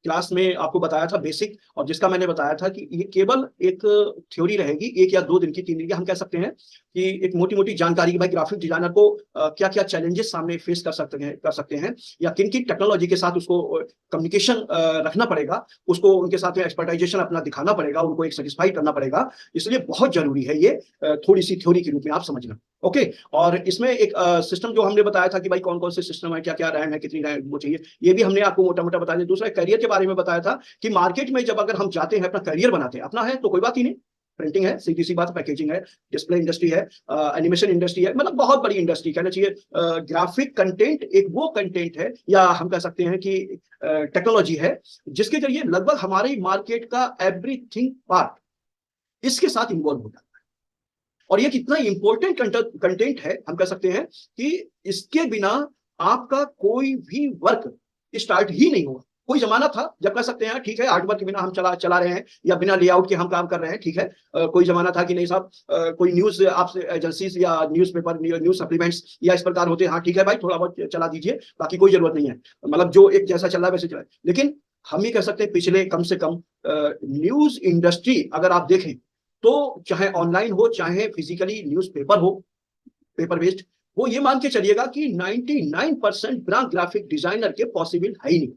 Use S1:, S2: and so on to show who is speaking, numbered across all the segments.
S1: Class में आपको बताया था बेसिक, और जिसका मैंने बताया था कि ये केवल एक थ्योरी रहेगी, 1 या 2 दिन की, 3 दिन की। हम कह सकते हैं कि एक मोटी मोटी जानकारी कि भाई ग्राफिक डिजाइनर को क्या क्या चैलेंजेस सामने फेस कर सकते हैं, या किन किन टेक्नोलॉजी के साथ उसको कम्युनिकेशन रखना पड़ेगा, उसको उनके साथ में एक्सपर्टाइजेशन अपना दिखाना पड़ेगा, उनको एक सेटिस्फाई करना पड़ेगा। इसलिए बहुत जरूरी है ये थोड़ी सी थ्योरी के रूप में आप समझना। ओके, और इसमें एक सिस्टम जो हमने बताया था कि भाई कौन कौन से सिस्टम है, क्या क्या रैम है, कितनी रैम वो चाहिए, ये भी हमने आपको मोटा मोटा बता दिया। दूसरा करियर के बारे में बताया था कि मार्केट में जब अगर हम जाते हैं, अपना करियर बनाते हैं, अपना है तो कोई बात ही नहीं, प्रिंटिंग है, सीधी सी बात, पैकेजिंग है, डिस्प्ले इंडस्ट्री है, एनिमेशन इंडस्ट्री है, मतलब बहुत बड़ी इंडस्ट्री कहना चाहिए। ग्राफिक कंटेंट एक वो कंटेंट है, या हम कह सकते हैं कि टेक्नोलॉजी है, जिसके जरिए लगभग हमारी मार्केट का एवरीथिंग पार्ट इसके साथ इन्वॉल्व हो जाता है। और ये कितना इंपॉर्टेंट कंटेंट है, हम कह सकते हैं कि इसके बिना आपका कोई भी वर्क स्टार्ट ही नहीं होगा। कोई जमाना था जब कह सकते हैं ठीक है आर्ट वर्क के बिना हम चला रहे हैं, या बिना लेआउट के हम काम कर रहे हैं, ठीक है। कोई जमाना था कि नहीं साहब, कोई न्यूज आपसे एजेंसी या न्यूज़पेपर, न्यूज सप्लीमेंट्स या इस प्रकार होते हैं, हाँ ठीक है भाई थोड़ा बहुत चला दीजिए, बाकी कोई जरूरत नहीं है, मतलब जो एक जैसा चल रहा है वैसे चला। लेकिन हम ये कह सकते हैं पिछले कम से कम न्यूज इंडस्ट्री अगर आप देखें तो, चाहे ऑनलाइन हो चाहे फिजिकली न्यूज़पेपर हो, पेपर बेस्ड, वो ये मान के चलिएगा कि 99% बिना ग्राफिक डिजाइनर के पॉसिबल है ही नहीं।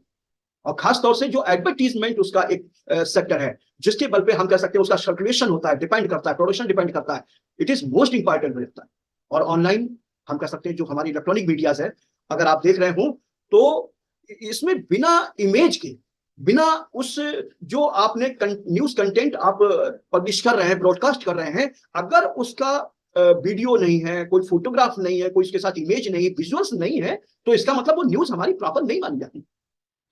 S1: और खास तौर से जो एडवर्टीजमेंट उसका एक सेक्टर है, जिसके बल पे हम कह सकते हैं उसका सर्कुलेशन होता है, डिपेंड करता है, प्रोडक्शन डिपेंड करता है, इट इज मोस्ट इंपॉर्टेंट रहता है। और ऑनलाइन हम कह सकते हैं जो हमारी इलेक्ट्रॉनिक मीडियाज है, अगर आप देख रहे हो तो इसमें बिना इमेज के, बिना उस जो आपने न्यूज कंटेंट आप पब्लिश कर रहे हैं, ब्रॉडकास्ट कर रहे हैं, अगर उसका वीडियो नहीं है, कोई फोटोग्राफ नहीं है, कोई इसके साथ इमेज नहीं, विजुअल्स नहीं है, तो इसका मतलब वो न्यूज हमारी प्रॉपर नहीं मानी जाती।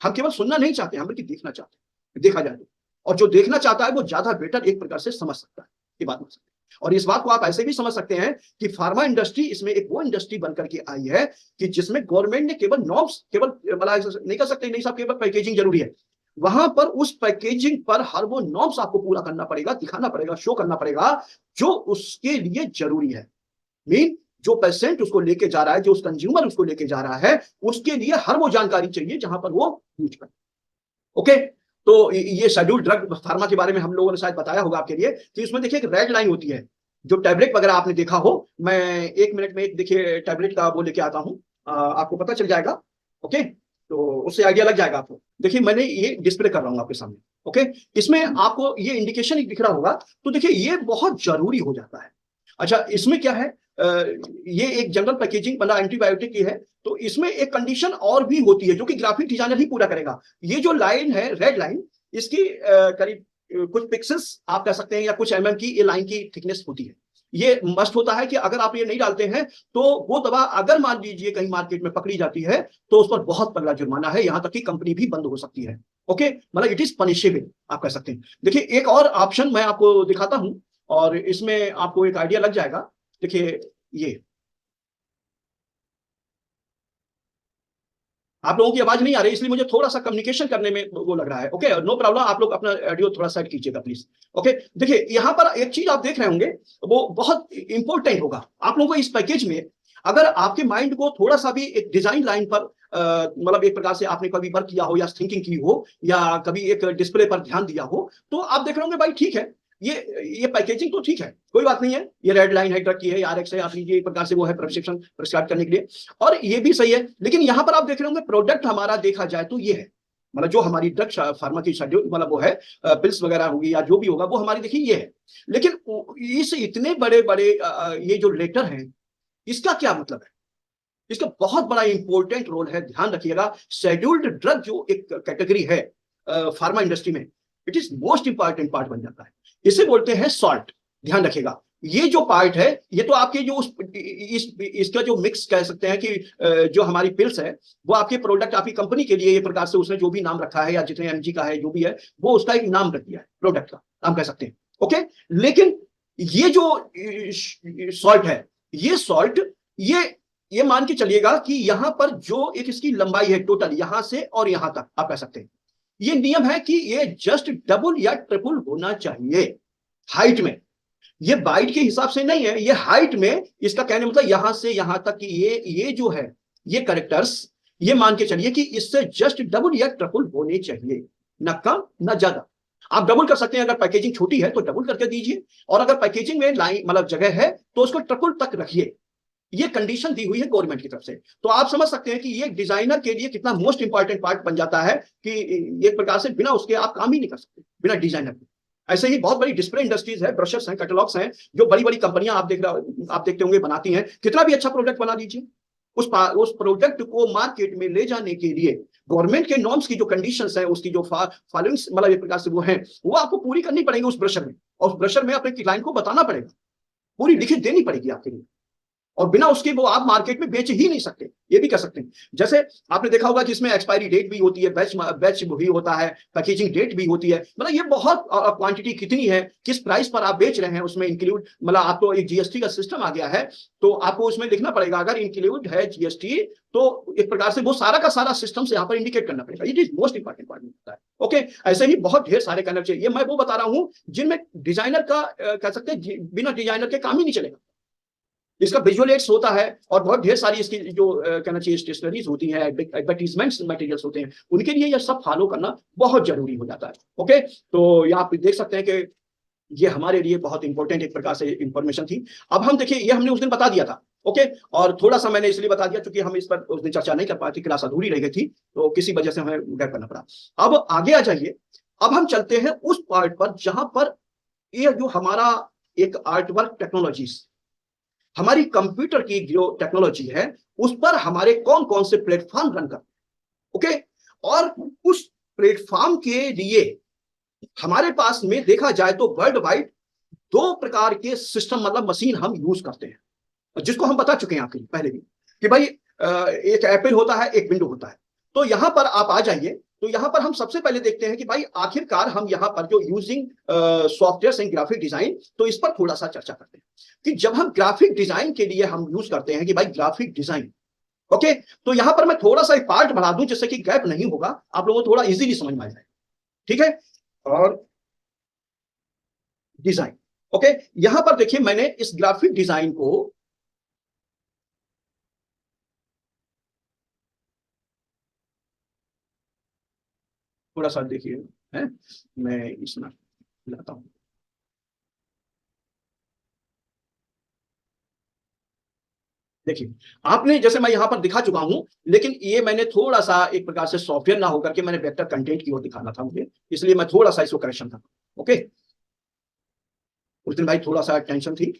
S1: हम केवल सुनना नहीं चाहते, हम बल्कि देखना चाहते हैं, देखा जाए तो। और जो देखना चाहता है वो ज्यादा बेटर एक प्रकार से समझ सकता है, ये बात समझ सकते हैं। और इस बात को आप ऐसे भी समझ सकते हैं कि फार्मा इंडस्ट्री इसमें एक वो इंडस्ट्री बनकर के आई है कि जिसमें गवर्नमेंट ने केवल नॉर्म्स, केवल नहीं कर सकते नहीं साहब केवल पैकेजिंग जरूरी है, वहां पर उस पैकेजिंग पर हर वो नॉर्म्स आपको पूरा करना पड़ेगा, दिखाना पड़ेगा, शो करना पड़ेगा, जो उसके लिए जरूरी है। मीन जो पेशेंट उसको लेके जा रहा है, जो उस कंज्यूमर उसको लेके जा रहा है, उसके लिए हर वो जानकारी चाहिए जहां पर वो यूज करे। ओके, तो ये शेड्यूल ड्रग फार्मा के बारे में हम लोगों ने शायद बताया होगा आपके लिए कि इसमें देखिए एक रेड लाइन होती है, जो टैबलेट वगैरह आपने देखा हो। मैं 1 मिनट में एक देखिए टैबलेट का वो लेके आता हूं, आपको पता चल जाएगा। ओके, तो उससे आइडिया लग जाएगा आपको। देखिए मैंने ये डिस्प्ले कर रहा हूं आपके सामने। ओके, इसमें आपको ये इंडिकेशन दिख रहा होगा, तो देखिए ये बहुत जरूरी हो जाता है। अच्छा, इसमें क्या है, ये एक जनरल पैकेजिंग मतलब एंटीबायोटिक की है, तो इसमें एक कंडीशन और भी होती है जो कि ग्राफिक डिजाइनर ही पूरा करेगा। ये जो लाइन है, रेड लाइन, इसकी करीब कुछ पिक्सेल्स आप कह सकते हैं या कुछ एमएम की ये लाइन की थिकनेस होती है। ये मस्ट होता है कि अगर आप ये नहीं डालते हैं तो वो दवा अगर मान लीजिए कहीं मार्केट में पकड़ी जाती है तो उस पर बहुत तगड़ा जुर्माना है, यहां तक कि कंपनी भी बंद हो सकती है। ओके, मतलब इट इज पनिशेबल आप कह सकते हैं। देखिए एक और ऑप्शन मैं आपको दिखाता हूं और इसमें आपको एक आइडिया लग जाएगा। देखिए ये आप लोगों की आवाज नहीं आ रही, इसलिए मुझे थोड़ा सा कम्युनिकेशन करने में वो लग रहा है। ओके, नो प्रॉब्लम, आप लोग अपना ऑडियो थोड़ा सेट कीजिएगा प्लीज। ओके, देखिए यहां पर एक चीज आप देख रहे होंगे, वो बहुत इंपॉर्टेंट होगा आप लोगों को इस पैकेज में। अगर आपके माइंड को थोड़ा सा भी एक डिजाइन लाइन पर मतलब एक प्रकार से आपने कभी वर्क किया हो या थिंकिंग की हो या कभी एक डिस्प्ले पर ध्यान दिया हो, तो आप देख रहे होंगे भाई ठीक है, ये पैकेजिंग तो ठीक है, कोई बात नहीं है, ये रेड लाइन है, ड्रग की है, आरएक्स है, आप लीजिए, एक प्रकार से वो है प्रिस्क्रिप्शन प्रिस्क्राइब करने के लिए, और ये भी सही है। लेकिन यहां पर आप देख रहे होंगे प्रोडक्ट हमारा देखा जाए तो ये है, मतलब जो हमारी ड्रग फार्मा की शेड्यूल मतलब वो है, पिल्स वगैरह होगी या जो भी होगा वो हमारी देखिए ये है। लेकिन इस इतने बड़े बड़े ये जो लेटर हैं, इसका क्या मतलब है? इसका बहुत बड़ा इंपॉर्टेंट रोल है, ध्यान रखिएगा। शेड्यूल्ड ड्रग जो एक कैटेगरी है फार्मा इंडस्ट्री में, it is most important part बन जाता है। इसे बोलते हैं सॉल्ट, ध्यान रखिएगा। ये जो पार्ट है, ये तो आपके जो इसका जो मिक्स कह सकते हैं कि जो हमारी पिल्स है, वो आपके प्रोडक्ट आपकी कंपनी के लिए एक प्रकार से उसने जो भी नाम रखा है या जितने एमजी का है जो भी है, वो उसका एक नाम रख दिया है प्रोडक्ट का, हम कह सकते हैं। ओके, लेकिन ये जो सॉल्ट है, ये सॉल्ट, ये मान के चलिएगा कि यहां पर जो एक इसकी लंबाई है टोटल, यहां से और यहां तक आप कह सकते हैं, ये नियम है कि ये जस्ट डबल या ट्रिपल होना चाहिए हाइट में। ये बाइट के हिसाब से नहीं है, ये हाइट में, इसका कहने मतलब यहां से यहां तक कि ये जो है, ये कैरेक्टर्स, ये मान के चलिए कि इससे जस्ट डबल या ट्रिपल होने चाहिए। न कम न ज्यादा। आप डबल कर सकते हैं, अगर पैकेजिंग छोटी है तो डबल करके दीजिए, और अगर पैकेजिंग में लाइन मतलब जगह है तो उसको ट्रिपल तक रखिए। ये कंडीशन दी हुई है गवर्नमेंट की तरफ से। तो आप समझ सकते हैं कि ये डिजाइनर के लिए कितना मोस्ट इंपॉर्टेंट पार्ट बन जाता है कि एक प्रकार से बिना उसके आप काम ही नहीं कर सकते, बिना डिजाइनर के। ऐसे ही बहुत बड़ी डिस्प्ले इंडस्ट्रीज है, ब्रशर्स हैं, कैटलॉग्स हैं, जो बड़ी बड़ी कंपनियां आप देखते होंगे बनाती हैं। कितना भी अच्छा प्रोडक्ट बना दीजिए, उस प्रोडक्ट को मार्केट में ले जाने के लिए गवर्नमेंट के नॉर्म्स की जो कंडीशंस है, उसकी जो फॉलोइंग मतलब एक प्रकार से वो है, वो आपको पूरी करनी पड़ेगी उस ब्रशर में, और उस ब्रशर में अपने क्लाइंट को बताना पड़ेगा, पूरी लिखित देनी पड़ेगी आपके लिए, और बिना उसके वो आप मार्केट में बेच ही नहीं सकते। ये भी कर सकते हैं। जैसे आपने देखा होगा कि इसमें एक्सपायरी डेट भी होती है, बैच भी होता है, पैकेजिंग डेट भी होती है, मतलब ये बहुत क्वांटिटी कितनी है, किस प्राइस पर आप बेच रहे हैं, उसमें इंक्लूड मतलब आपको एक जीएसटी का सिस्टम आ गया है, तो आपको उसमें लिखना पड़ेगा। अगर इंक्लूड है जीएसटी तो एक प्रकार से वो सारा का सारा सिस्टम से यहाँ पर इंडिकेट करना पड़ेगा। It is most important part होता है। ओके, ऐसे ही बहुत ढेर सारे करना चाहिए। मैं वो बता रहा हूँ जिनमें डिजाइनर का कह सकते हैं बिना डिजाइनर के काम ही नहीं चलेगा। इसका विजुअल एड्स होता है, और बहुत ढेर सारी इसकी जो कहना चाहिए स्टेशनरीज होती हैं, एडवर्टीजमेंट्स मटेरियल्स होते हैं, उनके लिए यह सब फॉलो करना बहुत जरूरी हो जाता है। ओके, तो यहाँ आप देख सकते हैं कि ये हमारे लिए बहुत इंपॉर्टेंट एक प्रकार से इंफॉर्मेशन थी। अब हम देखिए, ये हमने उस दिन बता दिया था। ओके, और थोड़ा सा मैंने इसलिए बता दिया क्योंकि हम इस पर उस दिन चर्चा नहीं कर पाए थे, क्लास अधूरी रह गई थी, तो किसी वजह से हमें गैप करना पड़ा। अब आगे आ जाइए। अब हम चलते हैं उस पार्ट पर जहां पर ये जो हमारा एक आर्ट वर्क टेक्नोलॉजीज, हमारी कंप्यूटर की जो टेक्नोलॉजी है, उस पर हमारे कौन कौन से प्लेटफॉर्म रन करते हैं। ओके, और उस प्लेटफॉर्म के लिए हमारे पास में देखा जाए तो वर्ल्ड वाइड दो प्रकार के सिस्टम मतलब मशीन हम यूज करते हैं, जिसको हम बता चुके हैं आपके पहले भी कि भाई एक एप्पल होता है, एक विंडो होता है। तो यहां पर आप आ जाइए, तो यहां पर हम सबसे पहले देखते हैं कि भाई आखिरकार हम यहां पर जो using software and graphic design, तो इस पर थोड़ा सा चर्चा करते हैं कि जब हम ग्राफिक डिजाइन के लिए हम यूज करते हैं कि भाई ग्राफिक डिजाइन। ओके, तो यहां पर मैं थोड़ा सा एक पार्ट बढ़ा दूं जिससे कि गैप नहीं होगा, आप लोगों को थोड़ा इजीली समझ में आ जाए। ठीक है, और डिजाइन। ओके, यहां पर देखिए मैंने इस ग्राफिक डिजाइन को थोड़ा सा देखिए, है मैं इसमें लाता हूं। देखिए, आपने जैसे मैं यहां पर दिखा चुका हूं, लेकिन ये मैंने थोड़ा सा एक प्रकार से सॉफ्टवेयर ना होकर के मैंने वेक्टर कंटेंट की ओर दिखाना था मुझे, इसलिए मैं थोड़ा सा इसको करेक्शन था। ओके, उस दिन भाई थोड़ा सा टेंशन थी।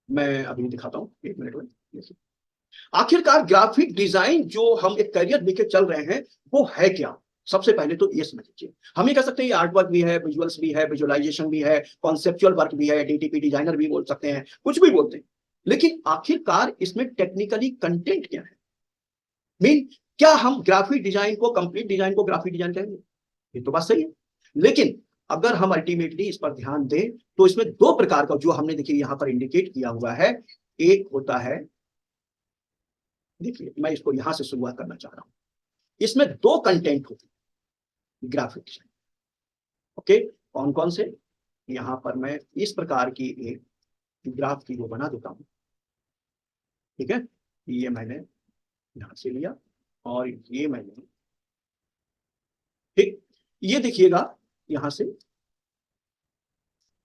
S1: मैं अभी दिखाता हूँ, एक मिनट में। देखिए, आखिरकार ग्राफिक डिजाइन जो हम एक करियर लेके चल रहे हैं, वो है क्या। सबसे पहले तो ये समझ लीजिए, हम ये कह सकते हैं ये आर्ट वर्क भी है, विजुअल्स भी है, विजुअलाइजेशन भी है, कॉन्सेप्चुअल वर्क भी है, डीटीपी डिजाइनर भी बोल सकते हैं, कुछ भी बोलते हैं। लेकिन आखिरकार इसमें टेक्निकली कंटेंट क्या है। मीन, क्या हम ग्राफिक डिजाइन को, कंप्लीट डिजाइन को ग्राफिक डिजाइन कहेंगे? ये तो बात सही है। लेकिन अगर हम अल्टीमेटली इस पर ध्यान दें तो इसमें दो प्रकार का जो हमने देखिए यहां पर इंडिकेट किया हुआ है। एक होता है, देखिए मैं इसको यहां से शुरुआत करना चाह रहा हूं। इसमें दो कंटेंट होते हैं ग्राफिक डिजाइन। ओके, कौन कौन से, यहां पर मैं इस प्रकार की एक ग्राफ की वो बना देता हूं। ठीक है, ये मैंने यहां से लिया, और ये मैंने, ठीक, ये देखिएगा यहां से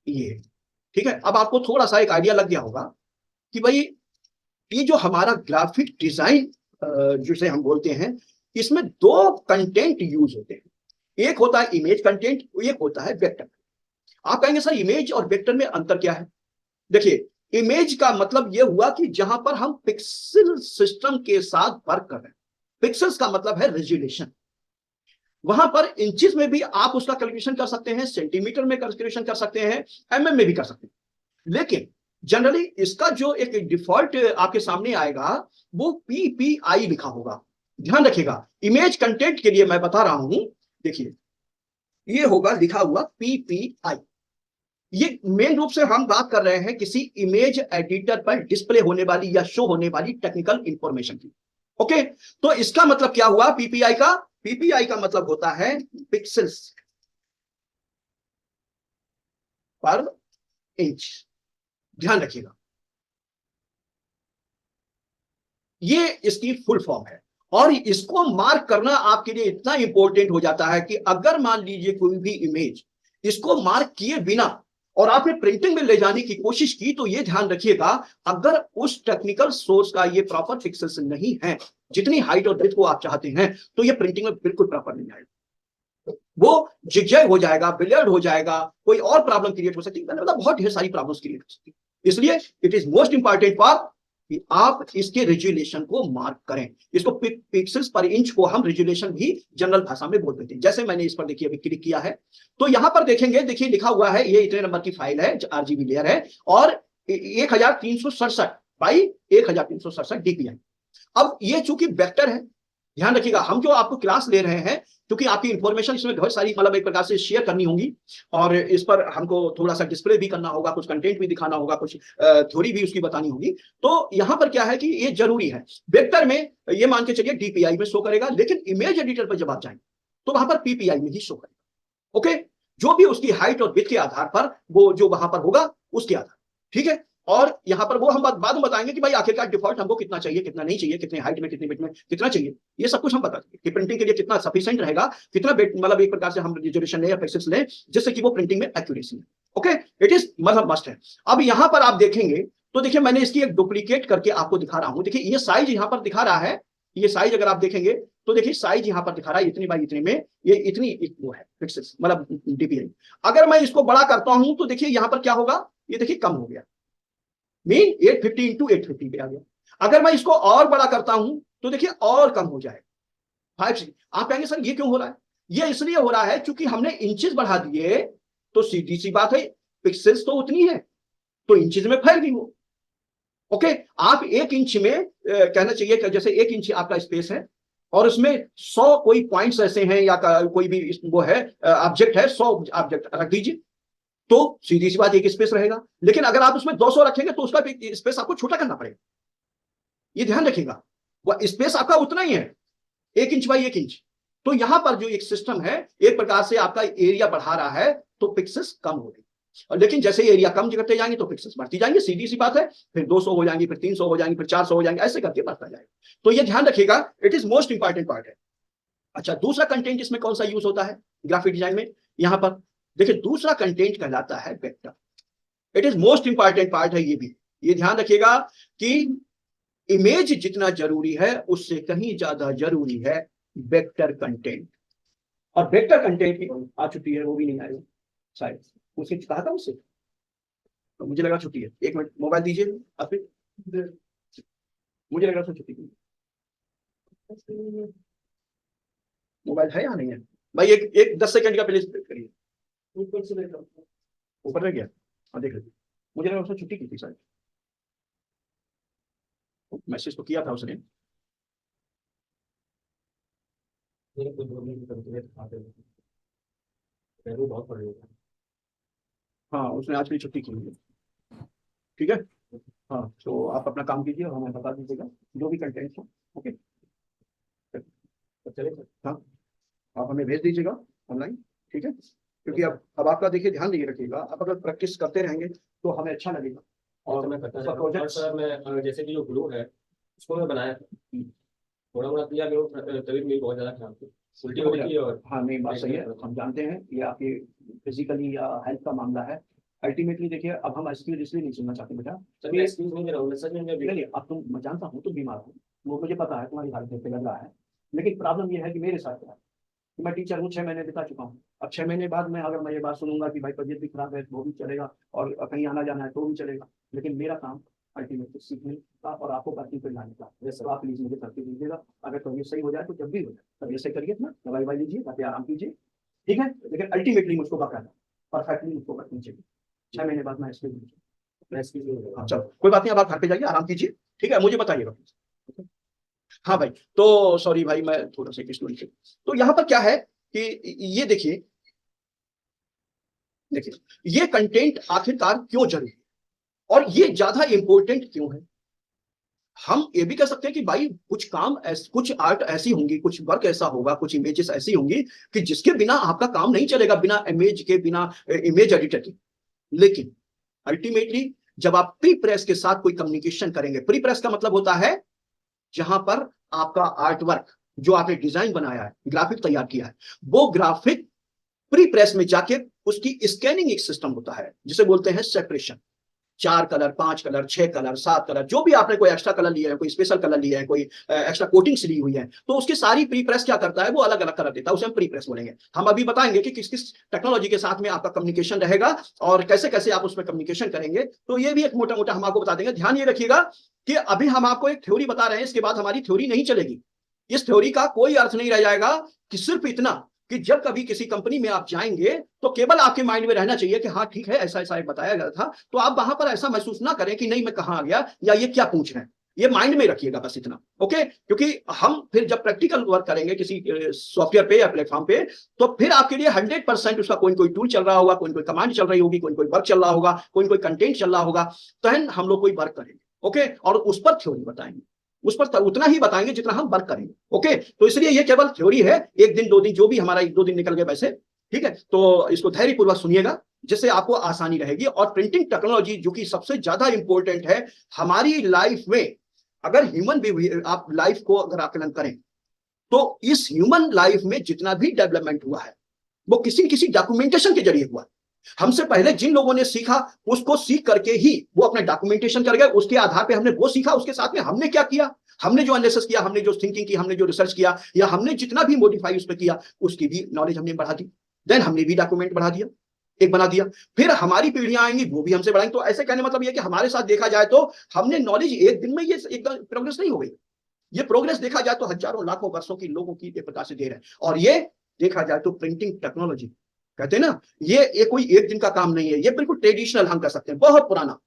S1: ये। ठीक है, अब आपको थोड़ा सा एक आइडिया लग गया होगा कि भाई ये जो हमारा ग्राफिक डिजाइन जिसे हम बोलते हैं, इसमें दो कंटेंट यूज होते हैं। एक होता है इमेज कंटेंट, एक होता है वेक्टर। आप कहेंगे सर इमेज और वेक्टर में अंतर क्या है। देखिए, इमेज का मतलब यह हुआ कि जहां पर हम पिक्सल सिस्टम के साथ वर्क कर रहे हैं। पिक्सल्स का मतलब है रेजोल्यूशन। वहां पर इंचेस में भी आप उसका कैलकुलेशन कर सकते हैं, सेंटीमीटर में कैलकुलेशन कर सकते हैं, एमएम में भी कर सकते हैं। लेकिन जनरली इसका जो एक डिफॉल्ट आपके सामने आएगा, वो पीपीआई लिखा होगा। ध्यान रखिएगा, इमेज कंटेंट के लिए मैं बता रहा हूं। देखिए, ये होगा लिखा हुआ पीपीआई। ये मेन रूप से हम बात कर रहे हैं किसी इमेज एडिटर पर डिस्प्ले होने वाली या शो होने वाली टेक्निकल इंफॉर्मेशन की। ओके, तो इसका मतलब क्या हुआ पीपीआई का। पीपीआई का मतलब होता है पिक्सल्स पर इंच। ध्यान रखिएगा, ये इसकी फुल फॉर्म है। और इसको मार्क करना आपके लिए इतना इंपॉर्टेंट हो जाता है कि अगर मान लीजिए कोई भी इमेज इसको मार्क किए बिना और आपने प्रिंटिंग में ले जाने की कोशिश की, तो ये ध्यान रखिएगा, अगर उस टेक्निकल सोर्स का ये प्रॉपर पिक्सेल्स नहीं है, जितनी हाइट और ब्रेथ को आप चाहते हैं, तो ये प्रिंटिंग में बिल्कुल प्रॉपर नहीं आएगा, वो जिगजैग हो जाएगा, बिलियर्ड हो जाएगा, कोई और प्रॉब्लम क्रिएट हो सकती है, मतलब बहुत ढेर सारी प्रॉब्लम्स क्रिएट हो सकती है। इसलिए it is most important for कि आप इसके रेजुलेशन को मार्क करें। इसको पिक्सेल्स पर इंच को हम रेजुलेशन भी जनरल भाषा में बोल देते हैं। जैसे मैंने इस पर देखिए अभी क्लिक किया है, तो यहां पर देखेंगे, देखिए लिखा हुआ है, ये इतने नंबर की फाइल है, आरजीबी लेयर है, और 1367 बाई 1367 डीपीआई। अब ये चूंकि वेक्टर है, ध्यान रखिएगा, हम जो आपको क्लास ले रहे हैं, क्योंकि आपकी इंफॉर्मेशन इसमें बहुत सारी मतलब एक प्रकार से शेयर करनी होगी, और इस पर हमको थोड़ा सा डिस्प्ले भी करना होगा, कुछ कंटेंट भी दिखाना होगा, कुछ थ्योरी भी उसकी बतानी होगी। तो यहां पर क्या है कि ये जरूरी है, वेक्टर में ये मान के चलिए डीपीआई में शो करेगा, लेकिन इमेज एडिटर पर जब आप जाएंगे तो वहां पर पीपीआई में ही शो करेगा। ओके, जो भी उसकी हाइट और विड्थ के आधार पर वो जो वहां पर होगा उसके आधार, ठीक है। और यहां पर वो हम बाद में बताएंगे कि भाई आखिरकार डिफॉल्ट हमको कितना चाहिए, कितना नहीं चाहिए, कितने हाइट में, कितने विड्थ में कितना चाहिए, ये सब कुछ हम बता देंगे कि प्रिंटिंग के लिए कितना सफिशिएंट रहेगा, कितना मतलब एक प्रकार से हम रेजोल्यूशन लें या पिक्सेल्स लें जिससे कि वो प्रिंटिंग में एक्यूरेसी है। ओके, इट इज मतलब मस्ट है। अब यहां पर आप देखेंगे तो देखिए मैंने इसकी एक डुप्लीकेट करके आपको दिखा रहा हूं। देखिए ये साइज यहां पर दिखा रहा है, ये साइज अगर आप देखेंगे तो देखिए साइज यहां पर दिखा रहा है इतनी बाई इतने में, ये इतनी वो है पिक्सेल्स मतलब डीपीआई। अगर मैं इसको बड़ा करता हूं तो देखिए यहां पर क्या होगा, ये देखिए कम हो गया, मीन 850 इंटू 850 पे आ गया। अगर मैं इसको और बड़ा करता हूं तो देखिए और कम हो जाएगा 5। आप कहेंगे सर ये क्यों हो रहा है, ये इसलिए हो रहा है क्योंकि हमने इंचेस बढ़ा दिए, तो सीधी सी बात है पिक्सेल्स तो उतनी है, तो इंचेस में फैल गई वो। ओके, आप 1 इंच में कहना चाहिए कि जैसे 1 इंच आपका स्पेस है और उसमें 100 कोई पॉइंट्स ऐसे हैं या कोई भी वो है ऑब्जेक्ट है, 100 ऑब्जेक्ट रख दीजिए, तो सीधी सी बात एक स्पेस रहेगा। लेकिन अगर आप उसमें 200 रखेंगे तो उसका स्पेस आपको छोटा करना पड़ेगा, ये ध्यान रखिएगा, वह स्पेस आपका उतना ही है 1 इंच बाई 1 इंच। तो यहां पर जो एक सिस्टम है एक प्रकार से आपका एरिया बढ़ा रहा है तो पिक्सेल्स कम हो रही, और लेकिन जैसे एरिया कम करते जाएंगे तो पिक्सेल्स बढ़ती जाएंगे, सीधी सी बात है। फिर 200 हो जाएंगी, फिर 300 हो जाएंगी, फिर 400 हो जाएंगे, ऐसे करके बढ़ता जाएगा। तो ये ध्यान रखिएगा, it is most important part है। अच्छा, दूसरा कंटेंट इसमें कौन सा यूज होता है ग्राफिक डिजाइन में, यहां पर देखिए दूसरा कंटेंट कहलाता है vector. It is most important part है ये भी, ये ध्यान रखिएगा कि इमेज जितना जरूरी है उससे कहीं ज्यादा जरूरी है वेक्टर कंटेंट। और वेक्टर कंटेंट की आ चुकी है, वो भी नहीं आई शायद, उसने कहा था उससे, तो मुझे लगा छुट्टी है। 1 मिनट मोबाइल दीजिए आप, मुझे लगा छुट्टी की। मोबाइल है या नहीं है भाई, एक 10 सेकंड का प्लीज करिए, ऊपर रह गया, हाँ देख लीजिए, मुझे लगा उसने छुट्टी की थी शायद, मैसेज तो किया था उसने। हाँ उसने आज की छुट्टी की है, ठीक है। हाँ तो आप अपना काम कीजिए और हमें बता दीजिएगा जो भी कंटेंट हो। ओके, तो चले हाँ, आप हमें भेज दीजिएगा ऑनलाइन, ठीक है। क्योंकि अब आपका देखिए ध्यान नहीं रखिएगा, आप अगर प्रैक्टिस करते रहेंगे तो हमें अच्छा लगेगा। और मैं करता प्रोजेक्ट सर, मैं जैसे कि जो ग्लो है उसको मैं बनाया था, थोड़ा मोड़ा किया, तबीयत मेरी बहुत ज्यादा खराब थी, उल्टी हो रही थी। और हाँ नहीं, बात सही है, हम जानते हैं ये आपकी फिजिकली या हेल्थ का मामला है। अल्टीमेटली देखिए, अब हम एक्सक्यूज इसलिए नहीं सुनना चाहते बेटा, सर मैं एक्सक्यूज नहीं दे रहा हूँ सर, नहीं अब तुम, मैं जानता हूँ तुम बीमार हो, वो मुझे पता है, तुम्हारी हालत पे लग रहा है, लेकिन प्रॉब्लम ये है कि मेरे साथ क्या है, मैं टीचर हूँ, 6 महीने बिता चुका हूँ। अब 6 महीने बाद में अगर मैं ये बात सुनूंगा कि भाई तबीयत भी खराब है, वो भी चलेगा, और कहीं आना जाना है तो भी चलेगा, लेकिन मेरा काम अल्टीमेटली सीखने का और आपको करती पे लाने का। जैसे आप प्लीज मुझे करके दीजिएगा, अगर तबीयत सही हो जाए तो जब भी हो जाए तब ऐसे करिए ना, दवाई वाई लीजिए ताकि आराम कीजिए, ठीक है। लेकिन अल्टीमेटली मुझको बकायदा परफेक्टली मुझको करनी चाहिए। 6 महीने बाद मैं इसके चलो कोई बात नहीं, अब आप घर पे जाइए, आराम कीजिए, ठीक है, मुझे बताइएगा। हाँ भाई, तो सॉरी भाई, मैं थोड़ा सा स्टोरी से, तो यहाँ पर क्या है कि ये देखिए, देखिए ये कंटेंट आखिरकार क्यों जरूरी है और ये ज्यादा इंपॉर्टेंट क्यों है। हम ये भी कह सकते हैं कि भाई कुछ काम कुछ आर्ट ऐसी होंगी, कुछ वर्क ऐसा होगा, कुछ इमेजेस ऐसी होंगी कि जिसके बिना आपका काम नहीं चलेगा, बिना इमेज के, बिना इमेज एडिटर के। लेकिन अल्टीमेटली जब आप प्री प्रेस के साथ कोई कम्युनिकेशन करेंगे, प्री प्रेस का मतलब होता है जहां पर आपका आर्ट वर्क, जो आपने डिजाइन बनाया है, ग्राफिक तैयार किया है, वो ग्राफिक प्री प्रेस में जाके उसकी स्कैनिंग एक सिस्टम होता है जिसे बोलते हैं separation. 4 colour, 5 colour, 6 colour, 7 colour, जो भी आपने कोई एक्स्ट्रा कलर लिया है, कोई स्पेशल कलर लिया है, कोई एक्स्ट्रा कोटिंग्स ली हुई है, तो उसकी सारी प्री प्रेस क्या करता है, वो अलग अलग कलर देता है, उसे हम प्री प्रेस बोलेंगे। हम अभी बताएंगे कि किस किस टेक्नोलॉजी के साथ में आपका कम्युनिकेशन रहेगा और कैसे कैसे आप उसमें कम्युनिकेशन करेंगे, तो ये भी एक मोटा मोटा हम आपको बता देंगे। ध्यान ये रखिएगा कि अभी हम आपको एक थ्योरी बता रहे हैं, इसके बाद हमारी थ्योरी नहीं चलेगी। इस थ्योरी का कोई अर्थ नहीं रह जाएगा कि सिर्फ इतना कि जब कभी किसी कंपनी में आप जाएंगे तो केवल आपके माइंड में रहना चाहिए कि हाँ ठीक है, ऐसा ऐसा बताया गया था, तो आप वहां पर ऐसा महसूस ना करें कि नहीं मैं कहां आ गया या ये क्या पूछ रहे हैं। ये माइंड में रखिएगा बस इतना, ओके। क्योंकि हम फिर जब प्रैक्टिकल वर्क करेंगे किसी सॉफ्टवेयर पे या प्लेटफॉर्म पे, तो फिर आपके लिए 100% उसका कोई कोई टूल चल रहा होगा, कोई कोई कमांड चल रही होगी, कोई कोई वर्क चल रहा होगा, कोई कोई कंटेंट चल रहा होगा, तो हम लोग कोई वर्क करेंगे, ओके, और उस पर थ्योरी बताएंगे, उस पर उतना ही बताएंगे जितना हम वर्क करेंगे, ओके। तो इसलिए ये केवल थ्योरी है, 1 दिन 2 दिन जो भी हमारा 1-2 दिन निकल गए वैसे, ठीक है। तो इसको धैर्यपूर्वक सुनिएगा जिससे आपको आसानी रहेगी। और प्रिंटिंग टेक्नोलॉजी जो कि सबसे ज्यादा इंपॉर्टेंट है हमारी लाइफ में, अगर ह्यूमन भी आप लाइफ को अगर आकलन करें तो इस ह्यूमन लाइफ में जितना भी डेवलपमेंट हुआ है वो किसी किसी डॉक्यूमेंटेशन के जरिए हुआ है। हमसे पहले जिन लोगों ने सीखा उसको सीख करके ही वो अपने डॉक्यूमेंटेशन कर गए, उसके आधार पे हमने वो सीखा, उसके साथ में हमने क्या किया, हमने जो एनालिसिस किया, हमने जो थिंकिंग की, हमने जो रिसर्च किया, या हमने जितना भी मॉडिफाई उस पर किया, उसकी भी नॉलेज हमने बढ़ा दी, देन हमने भी डॉक्यूमेंट बढ़ा दिया, एक बना दिया, फिर हमारी पीढ़ियां आएंगी वो भी हमसे बढ़ाएंगी। तो ऐसे कहने मतलब ये कि हमारे साथ देखा जाए तो हमने नॉलेज एक दिन में ये एकदम प्रोग्रेस नहीं हो गई, ये प्रोग्रेस देखा जाए तो हजारों लाखों वर्षों की लोगों की एक प्रकार से देर है। और ये देखा जाए तो प्रिंटिंग टेक्नोलॉजी कहते हैं ना, ये कोई एक दिन का काम नहीं है, ये बिल्कुल ट्रेडिशनल हम कह सकते हैं, बहुत पुराना,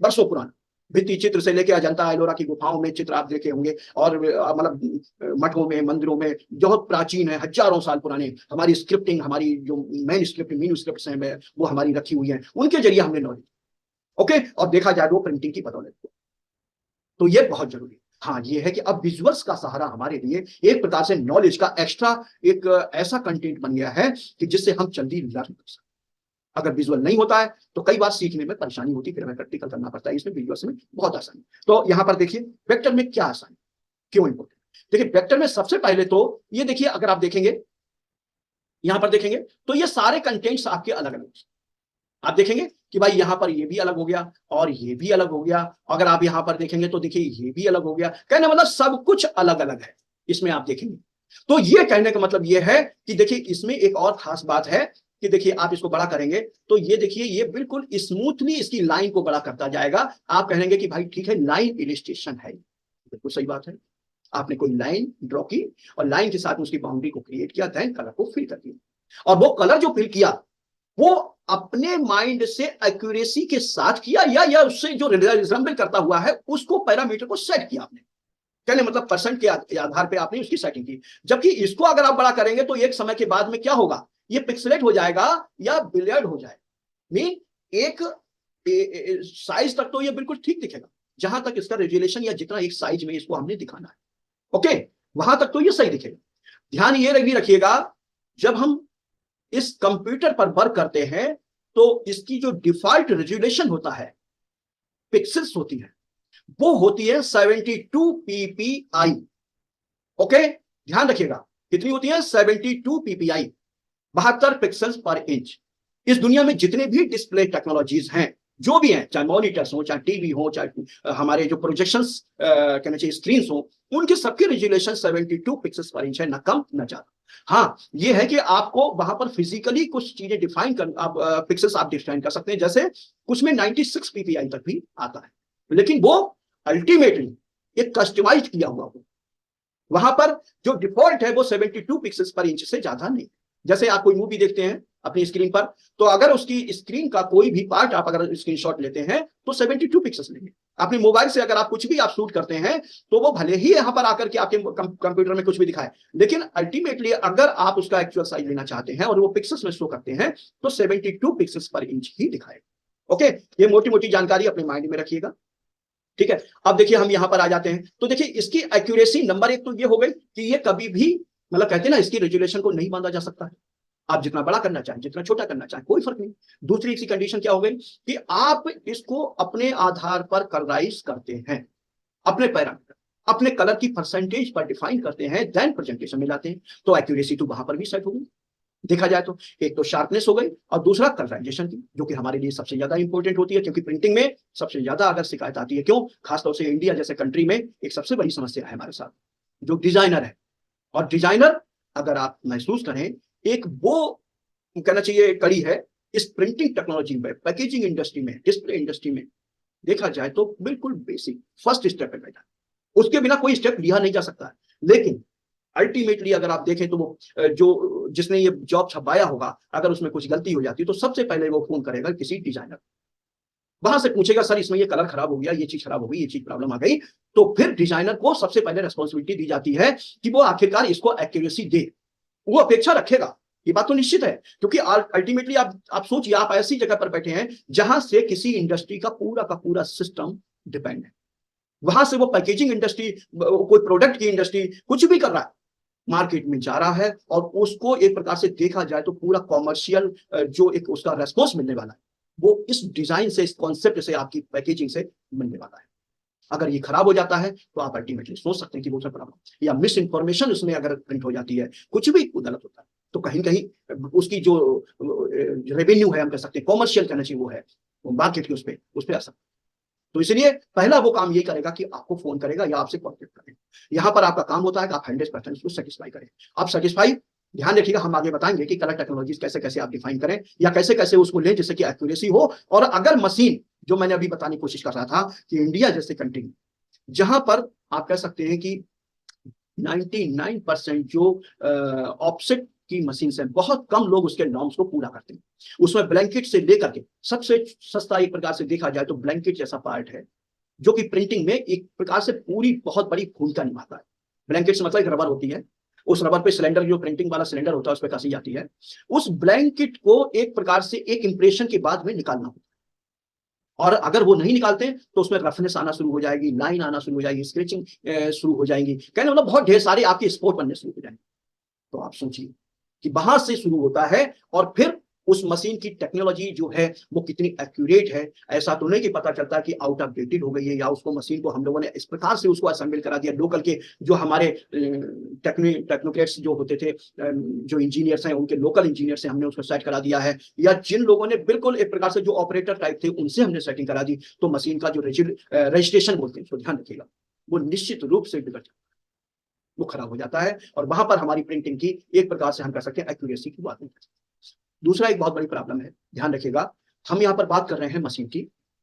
S1: वर्षों पुराना। भित्ति चित्र से लेके अजंता एलोरा की गुफाओं में चित्र आप देखे होंगे, और मतलब मठों में, मंदिरों में, बहुत प्राचीन है, हजारों साल पुराने। हमारी स्क्रिप्टिंग, हमारी जो मैन स्क्रिप्ट, मीनू स्क्रिप्ट हैं वो हमारी रखी हुई है, उनके जरिए हमने नॉलेज, ओके। और देखा जाए वो प्रिंटिंग की बदौलत, तो ये बहुत जरूरी है। हाँ ये है कि अब विजुअल्स का सहारा हमारे लिए एक प्रकार से नॉलेज का एक्स्ट्रा एक ऐसा कंटेंट बन गया है कि जिससे हम जल्दी लर्न कर सकते। अगर विजुअल नहीं होता है तो कई बार सीखने में परेशानी होती है, फिर हमें प्रैक्टिकल करना पड़ता है। इसमें विजुअल्स में बहुत आसानी। तो यहां पर देखिए वेक्टर में क्या आसानी, क्यों इंपॉर्टेंट। देखिए वेक्टर में सबसे पहले तो ये देखिए, अगर आप देखेंगे यहां पर देखेंगे तो ये सारे कंटेंट्स आपके अलग अलग, आप देखेंगे कि भाई यहां पर ये भी अलग हो गया और ये भी अलग हो गया। अगर आप यहां पर देखेंगे तो देखिए ये भी अलग हो गया, कहने मतलब सब कुछ अलग अलग है इसमें, आप देखेंगे। तो ये कहने का मतलब ये है कि देखिए इसमें एक और खास बात है कि देखिए आप इसको बड़ा करेंगे तो ये देखिए ये बिल्कुल स्मूथली इसकी लाइन को बड़ा करता जाएगा। आप कहेंगे कि भाई ठीक है लाइन इलिस्ट्रेशन है, बिल्कुल सही बात है। आपने कोई लाइन ड्रॉ की और लाइन के साथ उसकी बाउंड्री को क्रिएट किया, देन कलर को फिल कर दिया, और वो कलर जो फिल किया वो अपने माइंड से एक्यूरेसी के साथ किया, या उससे जो रिजम्बल करता हुआ है उसको पैरामीटर को सेट किया आपने, कहने मतलब परसेंट के आधार पे आपने उसकी सेटिंग की। जबकि इसको अगर आप बड़ा करेंगे तो एक समय के बाद में क्या होगा, ये पिक्सलेट हो जाएगा या बिलियर्ड हो जाएगा। मीन एक साइज तक तो ये बिल्कुल ठीक दिखेगा, जहां तक इसका रेजुलेशन या जितना एक साइज में इसको हमने दिखाना है, ओके, वहां तक तो ये सही दिखेगा। ध्यान ये भी रखिएगा, जब हम इस कंप्यूटर पर वर्क करते हैं तो इसकी जो डिफॉल्ट रेजुलेशन होता है, पिक्सेल्स होती है, वो होती है 72 ppi, ओके। ध्यान रखिएगा कितनी होती है, 72 ppi, 72 पिक्सल्स पर इंच। इस दुनिया में जितने भी डिस्प्ले टेक्नोलॉजीज हैं, जो भी हैं, चाहे मॉनिटर्स हो, चाहे टीवी हो, चाहे हमारे जो प्रोजेक्शंस कहना चाहिए स्क्रीन हो, उनके सबके रेजुलेशन 72 पिक्सल्स पर इंच है, ना कम ना ज्यादा। हाँ ये है कि आपको वहां पर फिजिकली कुछ चीजें डिफाइन कर, आप पिक्सल्स आप डिफाइन कर सकते हैं, जैसे कुछ में 96 ppi तक भी आता है, लेकिन वो अल्टीमेटली एक कस्टमाइज किया हुआ हो, वहां पर जो डिफॉल्ट है वो 72 पिक्सल्स पर इंच से ज्यादा नहीं। जैसे आप कोई मूवी देखते हैं अपनी स्क्रीन पर, तो अगर उसकी स्क्रीन का कोई भी पार्ट आप अगर स्क्रीनशॉट लेते हैं तो 72 पिक्सल्स लेंगे। अपने मोबाइल से अगर आप कुछ भी आप शूट करते हैं तो वो भले ही यहां पर आकर के आपके कंप्यूटर में कुछ भी दिखाए, लेकिन अल्टीमेटली अगर आप उसका एक्चुअल साइज लेना चाहते हैं और वो पिक्सल्स में शो करते हैं तो 72 पिक्सल्स पर इंच ही दिखाएगा, ओके। ये मोटी मोटी जानकारी अपने माइंड में रखिएगा, ठीक है। अब देखिए हम यहां पर आ जाते हैं, तो देखिए इसकी एक्यूरेसी नंबर 1 तो ये हो गई कि ये कभी भी मतलब कहते हैं ना इसकी रेजुलेशन को नहीं बांधा जा सकता है। आप जितना बड़ा करना चाहें, जितना छोटा करना चाहें, कोई फर्क नहीं। दूसरी इसकी कंडीशन क्या हो गई कि आप इसको अपने आधार पर कलराइज करते हैं, अपने पैरामीटर। अपने कलर की परसेंटेज पर डिफाइन करते हैं, देन प्रेजेंटेशन में लाते हैं। तो एक्यूरेसी तो वहां पर भी सेट होगी देखा जाए तो। एक तो शार्पनेस हो गई और दूसरा कलराइजेशन की, जो कि हमारे लिए सबसे ज्यादा इंपॉर्टेंट होती है, क्योंकि प्रिंटिंग में सबसे ज्यादा अगर शिकायत आती है, क्यों, खासतौर से इंडिया जैसे कंट्री में एक सबसे बड़ी समस्या है हमारे साथ, जो डिजाइनर है। और डिजाइनर अगर आप महसूस करें, एक वो कहना चाहिए कड़ी है इस प्रिंटिंग टेक्नोलॉजी में, पैकेजिंग इंडस्ट्री में, डिस्प्ले इंडस्ट्री में देखा जाए तो बिल्कुल बेसिक फर्स्ट स्टेप है बेटा। उसके बिना कोई स्टेप लिया नहीं जा सकता है। लेकिन अल्टीमेटली अगर आप देखें तो वो जो जिसने ये जॉब छपाया होगा, अगर उसमें कुछ गलती हो जाती है तो सबसे पहले वो फोन करेगा किसी डिजाइनर, वहां से पूछेगा सर इसमें ये कलर खराब हो गया, ये चीज खराब हो गई, ये चीज प्रॉब्लम आ गई। तो फिर डिजाइनर को सबसे पहले रिस्पॉन्सिबिलिटी दी जाती है कि वो आखिरकार इसको एक्यूरेसी दे। वो अपेक्षा रखेगा, ये बात तो निश्चित है, क्योंकि अल्टीमेटली आप सोचिए, आप ऐसी जगह पर बैठे हैं जहां से किसी इंडस्ट्री का पूरा सिस्टम डिपेंड है। वहां से वो पैकेजिंग इंडस्ट्री, कोई प्रोडक्ट की इंडस्ट्री कुछ भी कर रहा है, मार्केट में जा रहा है, और उसको एक प्रकार से देखा जाए तो पूरा कॉमर्शियल जो एक उसका रेस्पॉन्स मिलने वाला है, वो इस डिजाइन से, इस कॉन्सेप्ट से, आपकी पैकेजिंग से मिलने वाला है। अगर ये खराब हो जाता है तो आप अल्टीमेटली सोच सकते हैं कि वो सब प्रॉब्लम, या मिस इंफॉर्मेशन उसमें अगर प्रिंट हो जाती है, कुछ भी गलत होता है, तो कहीं कहीं उसकी जो रेवेन्यू है, हम कह सकते हैं कॉमर्शियल कहना चाहिए, वो है वो मार्केट की, उस पर असर। तो इसलिए पहला वो काम ये करेगा कि आपको फोन करेगा या आपसे कॉन्टेक्ट करेगा। यहां पर आपका काम होता है कि आप 100% उसको सेटिस्फाई करें। आप सेटिस्फाई, ध्यान रखिएगा, हम आगे बताएंगे कि कलर टेक्नोलॉजीज कैसे कैसे आप डिफाइन करें या कैसे कैसे उसको लें जिससे कि एक्यूरेसी हो। और अगर मशीन, जो मैंने अभी बताने की कोशिश कर रहा था कि इंडिया जैसे कंट्री जहां पर आप कह सकते हैं कि 99% जो ऑफसेट की मशीन है, बहुत कम लोग उसके नॉर्म्स को पूरा करते हैं। उसमें ब्लैंकेट से लेकर के सबसे सस्ता एक प्रकार से देखा जाए तो ब्लैंकेट जैसा पार्ट है, जो कि प्रिंटिंग में एक प्रकार से पूरी बहुत बड़ी भूमिका निभाता है। ब्लैंकेट से मतलब एक रबर होती है, उस रबर पे सिलेंडर, जो प्रिंटिंग वाला सिलेंडर होता है, उस पर कसी जाती है। उस ब्लैंकेट को एक प्रकार से एक इंप्रेशन के बाद में निकालना होता है, और अगर वो नहीं निकालते तो उसमें रफनेस आना शुरू हो जाएगी, लाइन आना शुरू हो जाएगी, स्क्रेचिंग शुरू हो जाएंगी, कहने मतलब बहुत ढेर सारे आपके स्पॉट बनने शुरू हो जाएंगे। तो आप सोचिए कि वहां से शुरू होता है, और फिर उस मशीन की टेक्नोलॉजी जो है वो कितनी एक्यूरेट है। ऐसा तो नहीं कि पता चलता कि आउट ऑफ डेटेड हो गई है, या उसको मशीन को हम लोगों ने इस प्रकार से उसको असेंबल करा दिया, लोकल के जो हमारे टेक्नोक्रेट्स जो होते थे, जो इंजीनियर्स हैं, उनके लोकल इंजीनियर से हमने उसको सेट करा दिया है, या जिन लोगों ने बिल्कुल एक प्रकार से जो ऑपरेटर टाइप थे उनसे हमने सेटिंग करा दी, तो मशीन का जो रजिस्ट्रेशन बोलते हैं, उसको ध्यान रखिएगा, वो निश्चित रूप से बिगड़ जाता है, वो खराब हो जाता है, और वहां पर हमारी प्रिंटिंग की एक प्रकार से हम कह सकते हैं एक्यूरेसी की बात नहीं कर सकते। दूसरा एक बहुत बड़ी प्रॉब्लम है, ध्यान रखिएगा, हम यहाँ पर बात कर रहे हैं मशीन की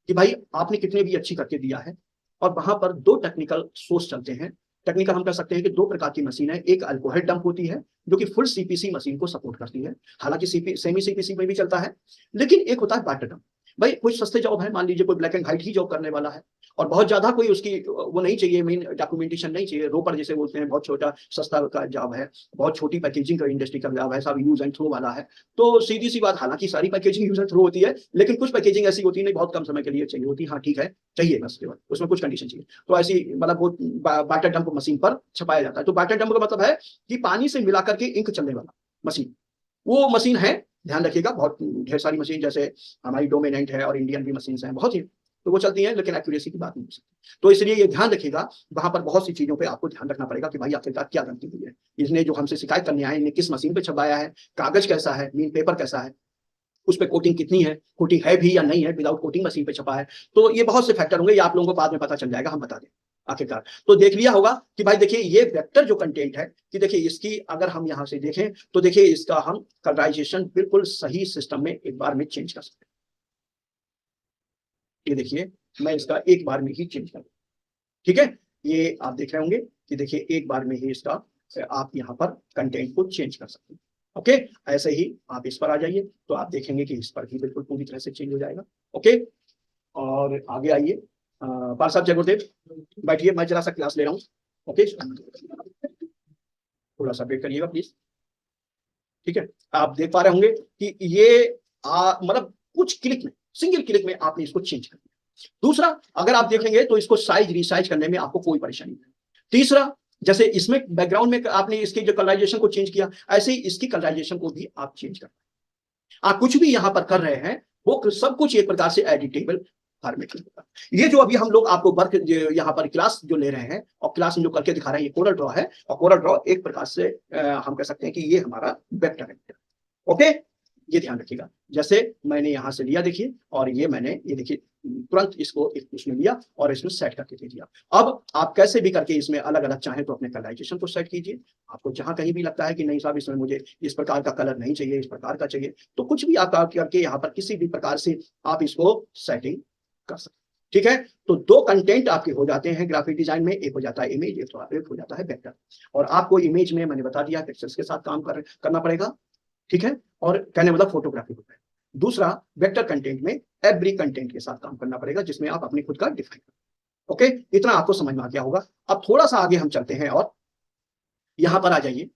S1: कि भाई आपने कितने भी अच्छी करके दिया है, और वहां पर दो टेक्निकल सोर्स चलते हैं। टेक्निकल हम कह सकते हैं कि दो प्रकार की मशीन है, एक अल्कोहल डंप होती है जो कि फुल सीपीसी मशीन को सपोर्ट करती है, हालांकि सेमी सीपीसी में भी चलता है, लेकिन एक होता है बैटर डंप। भाई कोई सस्ते जॉब है, मान लीजिए कोई black and white he job करने वाला है, और बहुत ज्यादा कोई उसकी वो नहीं चाहिए, मेन डॉक्यूमेंटेशन नहीं चाहिए, रोपर जैसे बोलते हैं, बहुत छोटा सस्ता का जॉब है, बहुत छोटी पैकेजिंग का इंडस्ट्री का जॉब है, सब यूज एंड थ्रो वाला है। तो सीधी सी बात, हालांकि सारी पैकेजिंग यूज एंड थ्रो होती है, लेकिन कुछ पैकेजिंग ऐसी होती है नहीं, बहुत कम समय के लिए चाहिए होती है, हाँ ठीक है, चाहिए बस, केवल उसमें कुछ कंडीशन चाहिए, तो ऐसी मतलब वो बैटर डंप मशीन पर छपाया जाता है। तो बैटर डंप का मतलब है कि पानी से मिलाकर के इंक चलने वाला मशीन, वो मशीन है। ध्यान रखिएगा, बहुत ढेर सारी मशीन जैसे हमारी डोमिनेंट है और इंडियन भी मशीन हैं बहुत ही, तो वो चलती हैं, लेकिन एक्यूरेसी की बात नहीं हो सकती। तो इसलिए ये ध्यान रखिएगा, वहां पर बहुत सी चीजों पे आपको ध्यान रखना पड़ेगा कि भाई आखिरकार क्या गलती हुई है, इसने जो हमसे शिकायत करने आए, इन्हें किस मशीन पे छपाया है, कागज कैसा है, मीन पेपर कैसा है, उस पर कोटिंग कितनी है, कोटिंग है भी या नहीं है, विदाउट कोटिंग मशीन पे छपा है। तो ये बहुत से फैक्टर होंगे, ये आप लोगों को बाद में पता चल जाएगा, हम बता दें आखिरकार। तो देख लिया होगा कि भाई देखिए ये वेक्टर जो कंटेंट है, कि देखिए इसकी अगर हम यहां से देखें तो देखिए इसका हम कलराइजेशन बिल्कुल सही सिस्टम में एक बार में चेंज कर सकते हैं। ये देखिए मैं इसका एक बार में ही चेंज कर, ठीक है, ये आप देख रहे होंगे कि देखिए एक बार में ही इसका आप यहाँ पर कंटेंट को चेंज कर सकते हैं। ओके, ऐसे ही आप इस पर आ जाइए तो आप देखेंगे कि इस पर भी बिल्कुल पूरी तरह से चेंज हो जाएगा। ओके, और आगे आइए, पाल साहब, जय गुरुदेव, बैठिए, मैं जरा सा क्लास ले रहा हूँ। ओके, थोड़ा सा वेट करिएगा प्लीज। ठीक है, आप देख पा रहे होंगे कि ये मतलब कुछ क्लिक में, सिंगल क्लिक में आपने इसको चेंज कर दिया। दूसरा, अगर आप देखेंगे तो इसको साइज रिसाइज करने में आपको कोई परेशानी नहीं। तीसरा, जैसे इसमें बैकग्राउंड में आपने इसकी जो कलराइजेशन को चेंज किया, ऐसे ही इसकी कलराइजेशन को भी आप चेंज कर, आप कुछ भी यहां पर कर रहे हैं वो सब कुछ एक प्रकार से एडिटेबल फॉर्मेट में होगा। ये जो अभी हम लोग आपको वर्क यहाँ पर क्लास जो ले रहे हैं और क्लास में जो करके दिखा रहे हैं, ये कोरल ड्रॉ है, और कोरल ड्रॉ एक प्रकार से हम कह सकते हैं कि ये हमारा वेक्टर है। ओके, ये ध्यान रखिएगा। जैसे मैंने यहां से लिया देखिए, और ये मैंने ये देखिए तुरंत इसको उसमें लिया और इसमें सेट करके दे दिया। अब आप कैसे भी करके इसमें अलग अलग चाहें तो अपने कलराइजेशन को सेट कीजिए। आपको जहां कहीं भी लगता है कि नहीं साहब इसमें मुझे इस प्रकार का कलर नहीं चाहिए, इस प्रकार का चाहिए, तो कुछ भी आप करके यहाँ पर किसी भी प्रकार से आप इसको सेटिंग कर सकते हैं। ठीक है, तो दो कंटेंट आपके हो जाते हैं ग्राफिक डिजाइन में, एक हो जाता है इमेज, एक हो जाता है वेक्टर। और आपको इमेज में मैंने बता दिया पिक्सेल्स के साथ काम करना पड़ेगा। ठीक है, और कहने मतलब फोटोग्राफी होता है। दूसरा वेक्टर कंटेंट में एवरी कंटेंट के साथ काम करना पड़ेगा, जिसमें आप अपनी खुद का डिफाइन करें। ओके, इतना आपको समझ में आ गया होगा। अब थोड़ा सा आगे हम चलते हैं और यहां पर आ जाइए।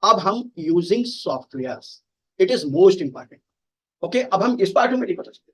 S1: अब हम using softwares, it is most important. Okay, अब हम इस पार्ट में नहीं पता चलते।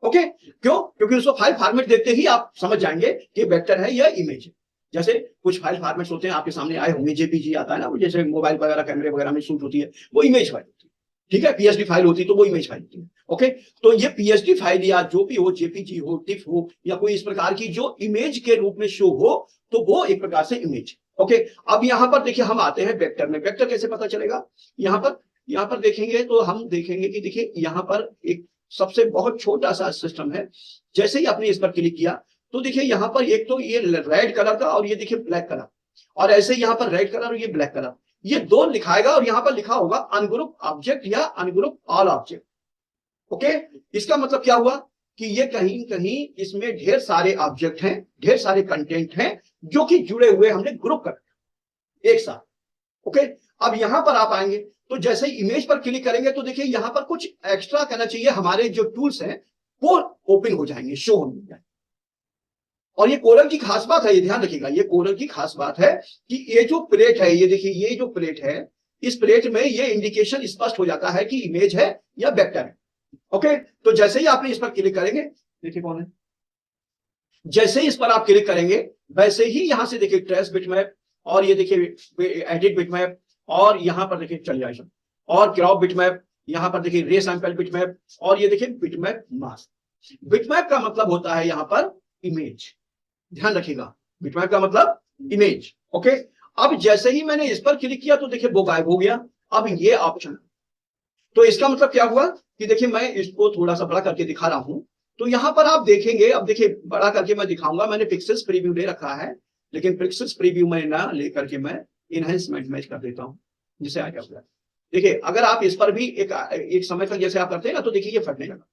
S1: ओके, क्यों? क्योंकि उसको फाइल फॉर्मेट देखते ही आप समझ जाएंगे कि वेक्टर है या इमेज है। जैसे कुछ फाइल फॉर्मेट्स होते हैं आपके सामने आए होंगे, जेपीजी आता है ना, जैसे मोबाइल वगैरह कैमरे वगैरह में शूट होती है, वो इमेज फाइल होती है। ठीक है, पीएसडी फाइल होती है तो वो इमेज फाइल होती है। ओके, तो ये पीएसडी फाइल या जो भी हो, जेपीजी हो, टिफ हो, या कोई इस प्रकार की जो इमेज के रूप में शो हो, तो वो एक प्रकार से इमेज। ओके, अब यहां पर देखिए हम आते हैं वेक्टर में। वेक्टर कैसे पता चलेगा? यहां पर देखेंगे तो हम देखेंगे कि देखिए यहां पर एक सबसे बहुत छोटा सा सिस्टम है। जैसे ही आपने इस पर क्लिक किया तो देखिए यहां पर एक तो ये रेड कलर का और ये देखिए ब्लैक कलर, और ऐसे यहां पर रेड कलर और ये ब्लैक कलर, ये दो लिखाएगा और यहां पर लिखा होगा अनग्रुप ऑब्जेक्ट या अनग्रुप ऑल ऑब्जेक्ट। ओके, इसका मतलब क्या हुआ कि ये कहीं कहीं इसमें ढेर सारे ऑब्जेक्ट हैं, ढेर सारे कंटेंट हैं जो कि जुड़े हुए हमने ग्रुप कर एक साथ। ओके, अब यहां पर आप आएंगे तो जैसे ही इमेज पर क्लिक करेंगे तो देखिए यहां पर कुछ एक्स्ट्रा कहना चाहिए, हमारे जो टूल्स हैं वो ओपन हो जाएंगे, शो होने जाएंगे। और ये कोरल की खास बात है, ये ध्यान रखिएगा, ये कोरल की खास बात है कि ये जो प्लेट है, ये देखिए ये जो प्लेट है, इस प्लेट में ये इंडिकेशन स्पष्ट हो जाता है कि इमेज है या वेक्टर है। ओके, तो जैसे ही आपने इस पर क्लिक करेंगे, देखिए कौन है, जैसे ही इस पर आप क्लिक करेंगे वैसे ही यहां से देखिए ट्रेस बिटमैप, और ये देखिए एडिट बिटमैप, और यहां पर देखिए चलिए आइए, और क्रॉप बिटमैप, यहां पर देखिए रे सैंपल बिटमैप, और ये देखिए बिटमैप मास्क। बिटमैप का मतलब होता है यहां पर इमेज, ध्यान रखिएगा, बिटमैप का मतलब इमेज। ओके, अब जैसे ही मैंने इस पर क्लिक किया तो देखिए वो गायब हो गया। अब ये ऑप्शन, तो इसका मतलब क्या हुआ कि देखिए मैं इसको थोड़ा सा बड़ा करके दिखा रहा हूं, तो यहां पर आप देखेंगे, अब देखिए बड़ा करके मैं दिखाऊंगा, मैंने पिक्सेल्स प्रीव्यू ले रखा है, लेकिन पिक्सेल्स प्रीव्यू में ना लेकर के मैं इनहेंसमेंट मैच कर देता हूं, जिसे आ गया। देखिए अगर आप इस पर भी एक समय तक जैसे आप करते हैं ना, तो देखिए ये फटने लगा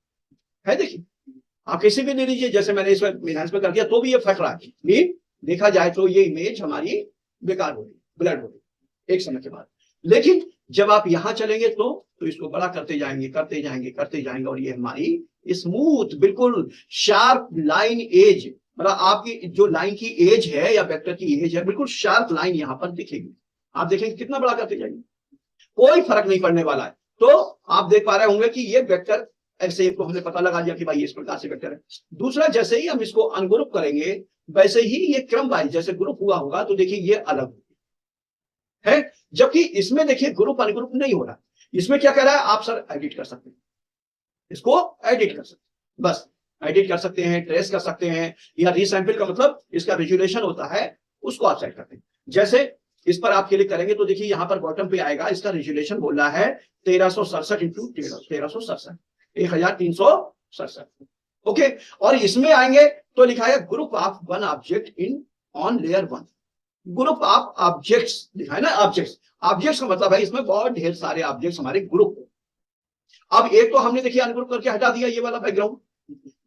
S1: है। देखिए आप किसी भी ले लीजिए, जैसे मैंने इस पर इनहेंसमेंट कर दिया तो भी ये फट रहा है। देखा जाए तो ये इमेज हमारी बेकार हो गई, ब्लर हो गई एक समय के बाद। लेकिन जब आप यहां चलेंगे तो इसको बड़ा करते जाएंगे, करते जाएंगे, करते जाएंगे, और ये हमारी स्मूथ बिल्कुल शार्प लाइन एज, मतलब आपकी जो लाइन की एज है या वेक्टर की एज है, बिल्कुल शार्प लाइन यहां पर दिखेगी। आप देखेंगे कितना बड़ा करते जाएंगे, कोई फर्क नहीं पड़ने वाला है। तो आप देख पा रहे होंगे कि ये वेक्टर ऐसे को हमने पता लगा दिया कि भाई इस प्रकार से वेक्टर है। दूसरा, जैसे ही हम इसको अनग्रुप करेंगे वैसे ही ये क्रम वाइज जैसे ग्रुप हुआ होगा तो देखिए ये अलग है, जबकि इसमें देखिए ग्रुप अनग्रुप नहीं हो रहा। इसमें क्या कह रहा है, आप सर एडिट कर सकते हैं, इसको एडिट कर सकते हैं, बस एडिट कर सकते हैं, ट्रेस कर सकते हैं, या रीसैंपल का मतलब इसका रेजोल्यूशन होता है, उसको आप सेट करते हैं। जैसे इस पर आप क्लिक करेंगे तो देखिए यहां पर बॉटम पे आएगा, इसका रेजोल्यूशन बोल रहा है 1367 इंटू 1367, 1367। ओके, और इसमें आएंगे तो लिखा है group of one object in on layer one. Group of objects लिखा है ना, ऑब्जेक्ट्स, ऑब्जेक्ट्स का मतलब है इसमें बहुत ढेर सारे ऑब्जेक्ट्स हमारे ग्रुप। अब एक तो हमने देखिए अनग्रुप करके हटा दिया ये वाला बैकग्राउंड,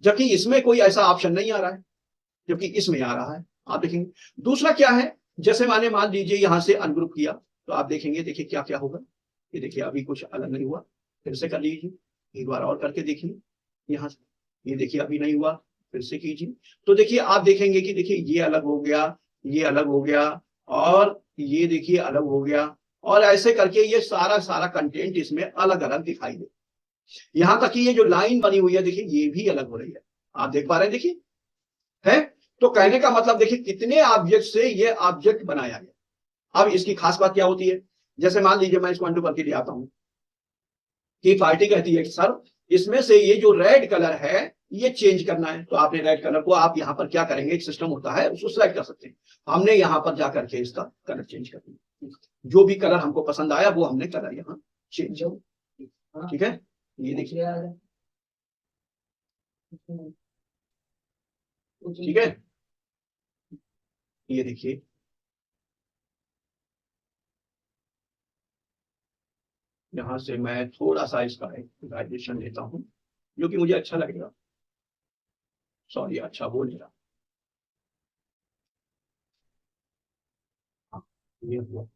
S1: जबकि इसमें कोई ऐसा ऑप्शन नहीं आ रहा है, जबकि इसमें आ रहा है, आप देखेंगे। दूसरा क्या है, जैसे मैंने मान लीजिए यहां से अनग्रुप किया तो आप देखेंगे, देखिए क्या क्या होगा। ये देखिए अभी कुछ अलग नहीं हुआ, फिर से कर लीजिए, एक बार और करके देखिए यहां से, ये देखिए अभी नहीं हुआ, फिर से कीजिए, तो देखिए आप देखेंगे कि देखिए ये अलग हो गया, ये अलग हो गया, और ये देखिए अलग हो गया, और ऐसे करके ये सारा सारा कंटेंट इसमें अलग अलग दिखाई दे। यहां तक कि ये जो लाइन बनी हुई है देखिए ये भी अलग हो रही है, आप देख पा रहे हैं, देखिए है। तो कहने का मतलब देखिए कितने ऑब्जेक्ट से ये ऑब्जेक्ट बनाया गया। अब इसकी खास बात क्या होती है, जैसे मान लीजिए मैं इसको अनडू करके ले आता हूं कि पार्टी कहती है कि सर इसमें से ये जो रेड कलर है ये चेंज करना है तो आपने रेड कलर को आप यहाँ पर क्या करेंगे, एक सिस्टम होता है उसको सिलेक्ट कर सकते हैं। हमने यहाँ पर जाकर के इसका कलर चेंज कर दिया, जो भी कलर हमको पसंद आया वो हमने कलर यहाँ चेंज, ठीक है। ये देखिए, ठीक है, ये देखिए, यहाँ से मैं थोड़ा सा इसका वाइब्रेशन लेता हूँ जो कि मुझे अच्छा लगेगा। सॉरी, अच्छा बोल रहा, ये हुआ।